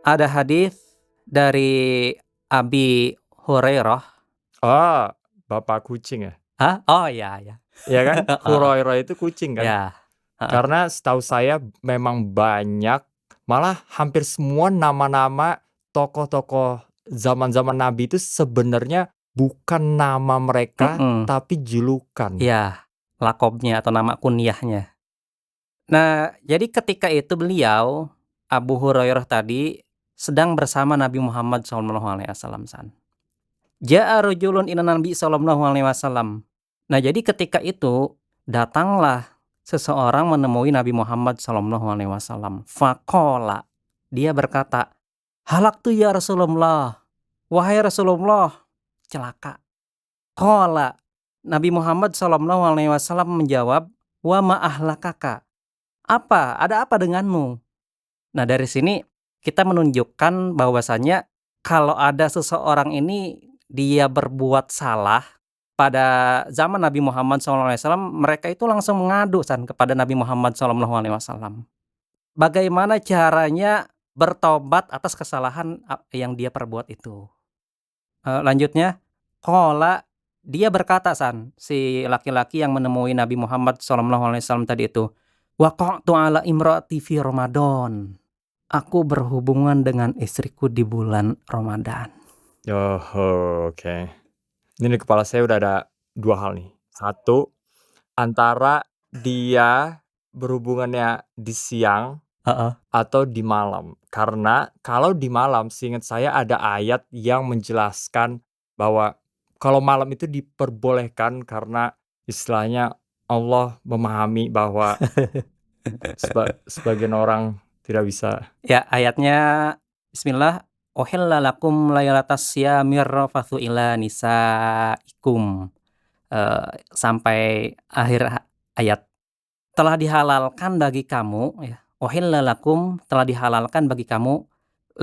Ada hadis dari Abi Hurairah. Oh, bapak kucing ya? Hah? Oh, ya ya. Iya kan? Heeh, Hurairah itu kucing kan? ya, heeh, Karena setahu saya memang banyak, malah hampir semua nama-nama tokoh-tokoh zaman-zaman Nabi itu sebenarnya bukan nama mereka, mhm, tapi julukan. iya, lakopnya atau nama kunyahnya. Nah, jadi ketika itu beliau, Abu Hurairah tadi, sedang bersama Nabi Muhammad SAW, San. Ja'a rajulun ila Nabi SAW. Nah, jadi ketika itu, datanglah seseorang menemui Nabi Muhammad SAW. Faqala, dia berkata, "Halaktu ya Rasulullah, wahai Rasulullah, celaka." Qala, Nabi Muhammad SAW menjawab, "Wa ma ahlakaka?" Apa? Ada apa denganmu? Nah, dari sini kita menunjukkan bahwasanya kalau ada seseorang ini dia berbuat salah pada zaman Nabi Muhammad SAW, mereka itu langsung mengadu kepada Nabi Muhammad SAW. Bagaimana caranya bertobat atas kesalahan yang dia perbuat itu. Lanjutnya, qala, dia berkata si laki-laki yang menemui Nabi Muhammad SAW tadi itu, "Waqa'tu ala imraati fi Ramadan." Aku berhubungan dengan istriku di bulan Ramadan. Oh, oke. Ini di kepala saya udah ada 2 hal nih. Satu, antara dia berhubungannya di siang Heeh. atau di malam. Karena kalau di malam seingat saya ada ayat yang menjelaskan bahwa kalau malam itu diperbolehkan karena istilahnya Allah memahami bahwa sebagian orang tidak bisa. Ya, ayatnya bismillah, "Uhilla lakum lailatas syiyamir rafathu ila nisaikum." Sampai akhir ayat. Telah dihalalkan bagi kamu ya, uhilla lakum, telah dihalalkan bagi kamu,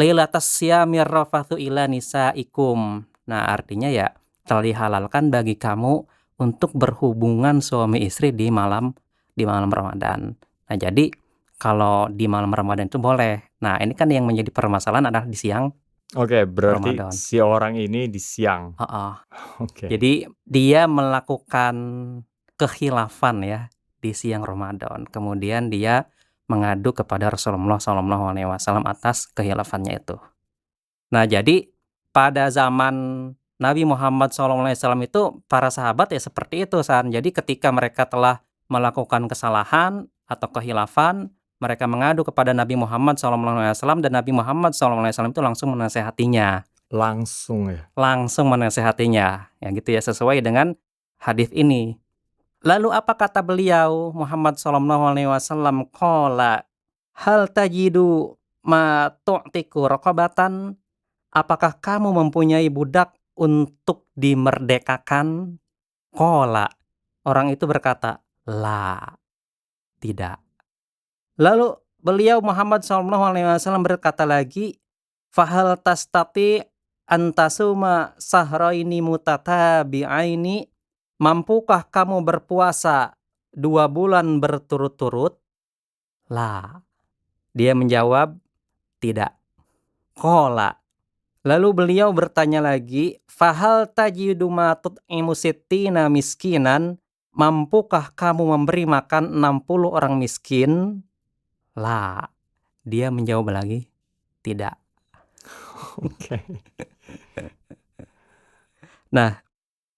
lailatas syiyamir rafathu ila nisaikum. Nah, artinya ya telah dihalalkan bagi kamu untuk berhubungan suami istri di malam Ramadan. Nah, jadi kalau di malam Ramadan itu boleh. Nah, ini kan yang menjadi permasalahan adalah di siang Oke, berarti Ramadan. si orang ini di siang. Heeh. Oke. Jadi dia melakukan kekhilafan ya di siang Ramadan. Kemudian dia mengadu kepada Rasulullah SAW atas kehilafannya itu. Nah, jadi pada zaman Nabi Muhammad SAW itu para sahabat ya seperti itu, Jadi ketika mereka telah melakukan kesalahan atau kekhilafan, mereka mengadu kepada Nabi Muhammad SAW dan Nabi Muhammad SAW itu langsung menasehatinya. Langsung ya? Langsung menasehatinya, ya gitu ya, sesuai dengan hadis ini. Lalu apa kata beliau Muhammad SAW? Qala, "Hal tajidu ma tu'tiku raqabatan?" Apakah kamu mempunyai budak untuk dimerdekakan? Qala, orang itu berkata, "La," tidak. Lalu beliau Muhammad SAW berkata lagi, "Fahal tastati an tasuma sahraini mutatabi'aini?" Mampukah kamu berpuasa 2 bulan berturut-turut? La. Dia menjawab, tidak. Qala. Lalu beliau bertanya lagi, "Fahal tajidu ma tut'imu sittina miskinan?" Mampukah kamu memberi makan 60 orang miskin? La. Dia menjawab lagi, tidak. Oke. Nah,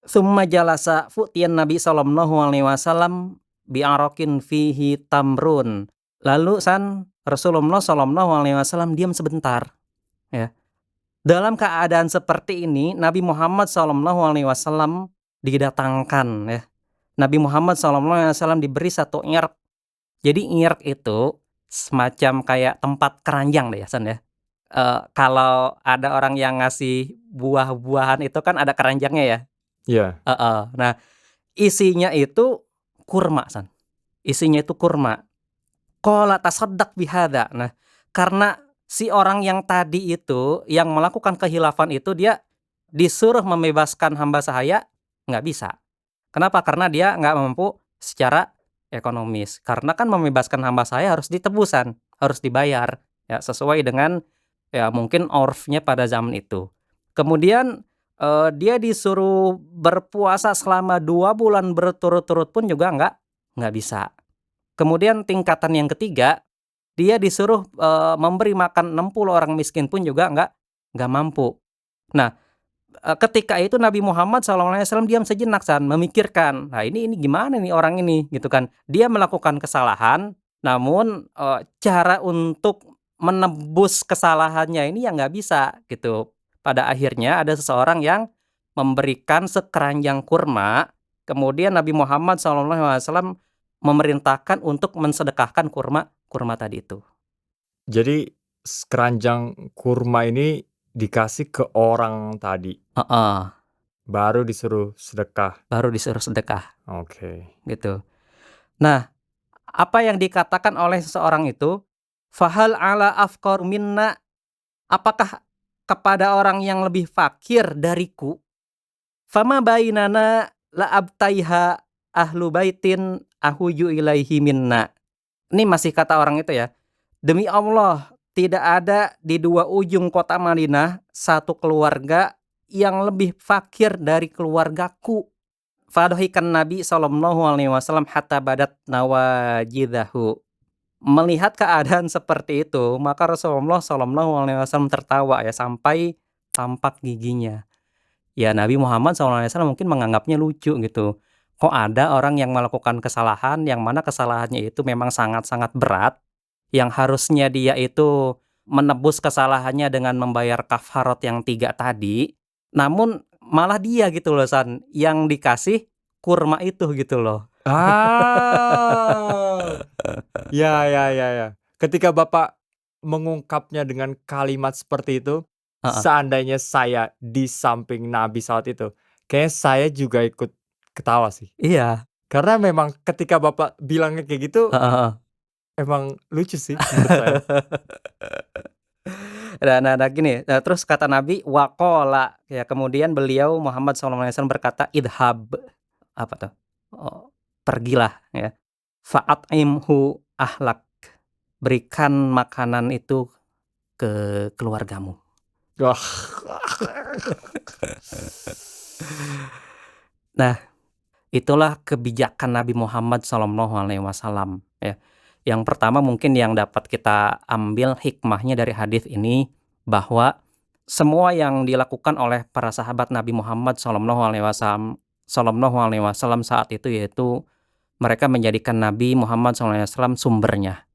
summa jalasa fu'tiyan Nabi SAW bi'arakin fihi tamrun. Lalu Rasulullah SAW diam sebentar, ya. Dalam keadaan seperti ini, Nabi Muhammad SAW didatangkan, ya. Nabi Muhammad SAW diberi satu irak. Jadi irak itu semacam kayak tempat keranjang deh ya, ya. Kalau ada orang yang ngasih buah-buahan itu kan ada keranjangnya ya. Iya. Heeh. Nah, isinya itu kurma, isinya itu kurma. Qala tasaddaq bihadza. Nah, karena si orang yang tadi itu, yang melakukan khilafan itu, dia disuruh membebaskan hamba sahaya, nggak bisa. Kenapa? Karena dia nggak mampu secara ekonomis. Karena kan membebaskan hamba sahaya harus ditebus, harus dibayar, ya sesuai dengan ya mungkin orfnya pada zaman itu. Kemudian, dia disuruh berpuasa selama 2 bulan berturut-turut pun juga nggak bisa. Kemudian tingkatan yang ketiga, dia disuruh, memberi makan 60 orang miskin pun juga nggak mampu. Nah, ketika itu Nabi Muhammad SAW diam sejenak memikirkan, "Nah ini gimana nih orang ini?" Gitu kan. Dia melakukan kesalahan, namun, cara untuk menebus kesalahannya ini ya nggak bisa, gitu. Pada akhirnya ada seseorang yang memberikan sekeranjang kurma, kemudian Nabi Muhammad SAW memerintahkan untuk mensedekahkan kurma kurma tadi itu. Jadi keranjang kurma ini dikasih ke orang tadi, Heeh, baru disuruh sedekah. baru disuruh sedekah, Oke. gitu. Nah, apa yang dikatakan oleh seseorang itu, "Fahal 'ala afqar minna?" Apakah kepada orang yang lebih fakir dariku? "Fama bainana la'abtaiha ahlu baitin ahuju ilaihi minna." Ini masih kata orang itu ya, "Demi Allah, tidak ada di 2 ujung kota Madinah satu keluarga yang lebih fakir dari keluargaku." Fadhahikan Nabi SAW hatta badat nawajidahu. Melihat keadaan seperti itu, maka Rasulullah SAW tertawa ya sampai tampak giginya. Ya Nabi Muhammad SAW mungkin menganggapnya lucu gitu. Kok ada orang yang melakukan kesalahan yang mana kesalahannya itu memang sangat-sangat berat, yang harusnya dia itu menebus kesalahannya dengan membayar kafarat yang 3 tadi, namun malah dia gitu loh yang dikasih kurma itu gitu loh. Ah. Ya, ya, ya, ya. Ketika Bapak mengungkapnya dengan kalimat seperti itu, Heeh, seandainya saya di samping Nabi saat itu, kayaknya saya juga ikut ketawa sih. iya, Karena memang ketika Bapak bilangnya kayak gitu, heeh heeh. emang lucu sih menurut saya. Nah gini, terus kata Nabi, waqala, ya kemudian beliau Muhammad SAW berkata, "Idhab," apa tuh, pergilah ya, "fa'at'imhu ahlak," berikan makanan itu ke keluargamu. Wah. Nah, itulah kebijakan Nabi Muhammad SAW ya. Yang pertama mungkin yang dapat kita ambil hikmahnya dari hadis ini, bahwa semua yang dilakukan oleh para sahabat Nabi Muhammad SAW saat itu, yaitu mereka menjadikan Nabi Muhammad SAW sumbernya.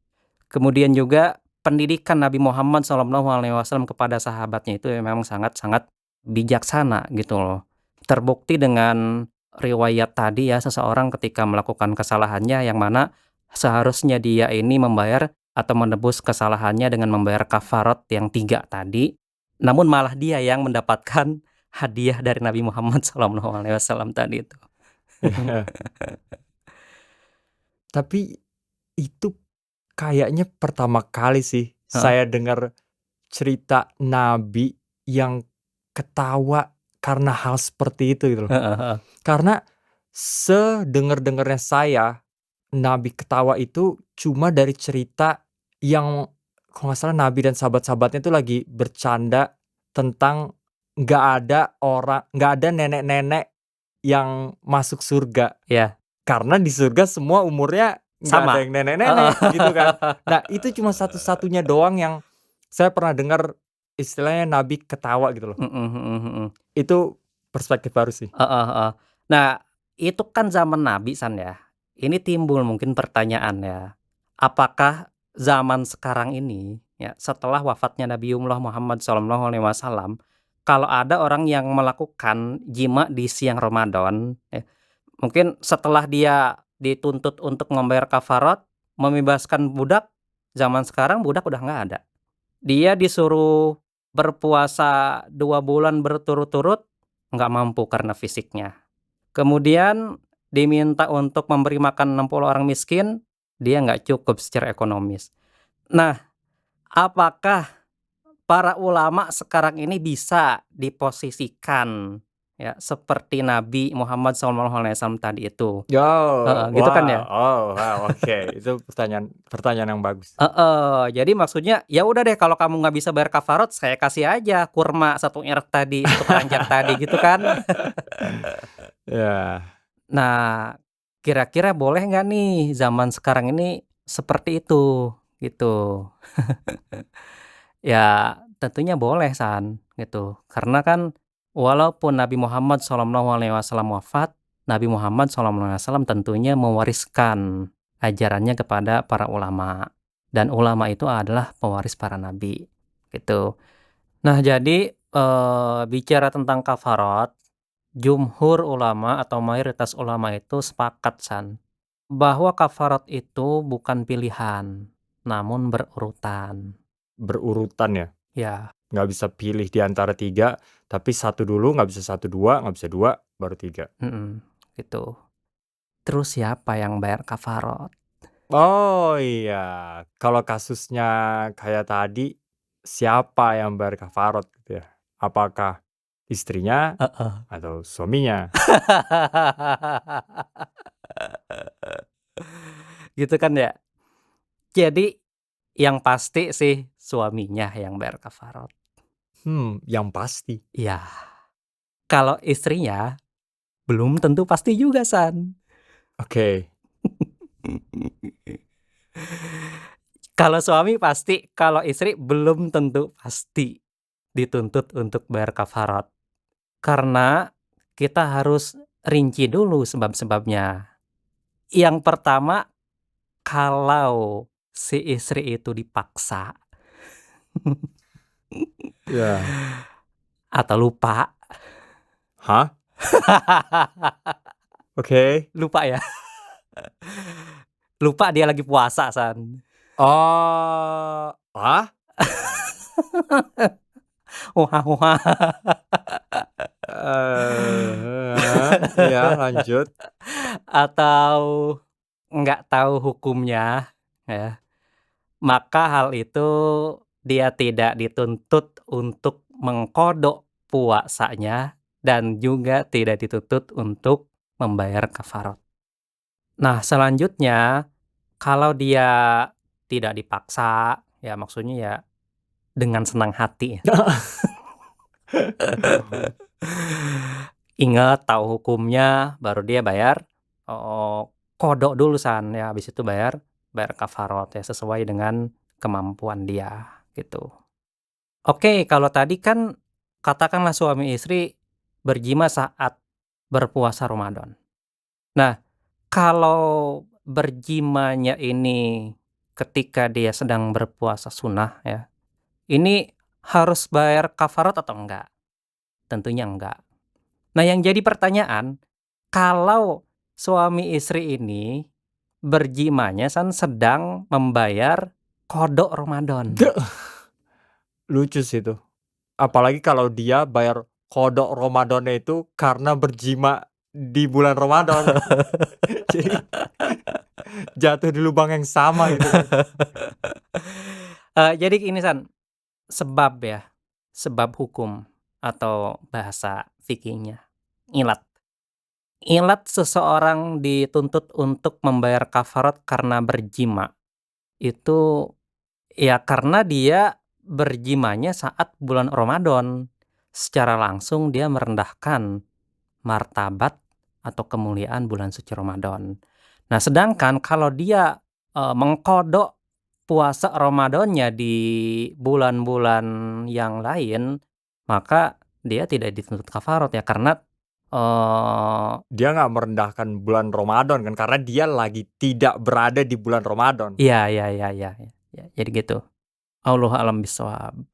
Kemudian juga pendidikan Nabi Muhammad SAW kepada sahabatnya itu ya memang sangat-sangat bijaksana gitu loh. Terbukti dengan riwayat tadi ya, seseorang ketika melakukan kesalahannya yang mana seharusnya dia ini membayar atau menebus kesalahannya dengan membayar kafarat yang 3 tadi, namun malah dia yang mendapatkan hadiah dari Nabi Muhammad SAW tadi itu. Iya. Tapi itu kayaknya pertama kali sih Heeh, saya dengar cerita nabi yang ketawa karena hal seperti itu gitu loh. heeh heeh. Karena sedengar-dengarnya saya, nabi ketawa itu cuma dari cerita yang kalau nggak salah nabi dan sahabat-sahabatnya itu lagi bercanda tentang nggak ada nenek-nenek yang masuk surga. Iya, Karena di surga semua umurnya nggak ada sama. yang Heeh. nenek-nenek gitu kan. Nah itu cuma satu-satunya doang yang saya pernah dengar istilahnya nabi ketawa gitu loh. Mhm mhm mhm. Itu perspektif baru sih. Heeh heeh. Nah, itu kan zaman Nabi ya. Ini timbul mungkin pertanyaan ya, apakah zaman sekarang ini ya, setelah wafatnya Nabiullah Muhammad SAW, kalau ada orang yang melakukan jima di siang Ramadan ya, mungkin setelah dia dituntut untuk membayar kafarat, membebaskan budak, zaman sekarang budak udah nggak ada. Dia disuruh berpuasa 2 bulan berturut-turut, nggak mampu karena fisiknya. Kemudian diminta untuk memberi makan 60 orang miskin, dia nggak cukup secara ekonomis. Nah, apakah para ulama sekarang ini bisa diposisikan ya, seperti Nabi Muhammad SAW tadi itu. Oh, Heeh, gitu kan ya? wow, oke. Itu pertanyaan pertanyaan yang bagus. Heeh, jadi maksudnya, ya udah deh kalau kamu nggak bisa bayar kafarat, saya kasih aja kurma 1 tadi, 1 keranjang tadi, gitu kan. Ya, Nah, kira-kira boleh nggak nih zaman sekarang ini seperti itu, gitu. Ya, tentunya boleh gitu. Karena kan walaupun Nabi Muhammad SAW wafat, Nabi Muhammad SAW tentunya mewariskan ajarannya kepada para ulama, dan ulama itu adalah pewaris para nabi, gitu. Nah jadi, bicara tentang kafarat, jumhur ulama atau mayoritas ulama itu sepakat bahwa kafarat itu bukan pilihan, namun berurutan. berurutan ya? Ya. Nggak bisa pilih di antara 3, tapi satu dulu, nggak bisa 1, 2, nggak bisa 2, baru 3. Mhm, gitu. Terus siapa yang bayar kafarat? Oh iya, kalau kasusnya kayak tadi, siapa yang bayar kafarat gitu ya? Apakah istrinya Heeh. atau suaminya? Gitu kan ya. Jadi yang pasti sih suaminya yang bayar kafarat. Yang pasti. Iya, kalau istrinya belum tentu pasti juga, Oke. Kalau suami pasti, kalau istri belum tentu pasti dituntut untuk bayar kafarat. Karena kita harus rinci dulu sebab-sebabnya. Yang pertama, kalau si istri itu dipaksa Ya. atau lupa. Hah? Oke. Lupa ya? Lupa dia lagi puasa, Oh, hah? Iya, lanjut. Atau nggak tahu hukumnya, ya, maka hal itu dia tidak dituntut untuk mengqadha puasanya dan juga tidak dituntut untuk membayar kafarat. Nah, selanjutnya kalau dia tidak dipaksa, ya maksudnya ya dengan senang hati ya. Ingat, tahu hukumnya, baru dia bayar, qadha dulu, ya habis itu bayar bayar kafarat ya sesuai dengan kemampuan dia, gitu. Oke, kalau tadi kan katakanlah suami istri berjima saat berpuasa Ramadan. Nah, kalau berjimanya ini ketika dia sedang berpuasa sunnah ya, ini harus bayar kafarat atau enggak? Tentunya enggak. Nah, yang jadi pertanyaan, kalau suami istri ini berjimanya sedang membayar qadha Ramadan. Lucu sih itu. Apalagi kalau dia bayar qadha Ramadannya itu karena berjima di bulan Ramadan. Jadi jatuh di lubang yang sama gitu kan. Jadi ini sebab ya, sebab hukum atau bahasa fikihnya, ilat. Ilat seseorang dituntut untuk membayar kafarat karena berjima, itu ya karena dia berjimanya saat bulan Ramadan. Secara langsung dia merendahkan martabat atau kemuliaan bulan suci Ramadan. Nah, sedangkan kalau dia, mengqadha puasa Ramadannya di bulan-bulan yang lain, maka dia tidak dituntut kafarat ya karena, Dia nggak merendahkan bulan Ramadan kan, karena dia lagi tidak berada di bulan Ramadan. iya, iya, iya, iya, iya, jadi gitu. Wallahu a'lam bishawab.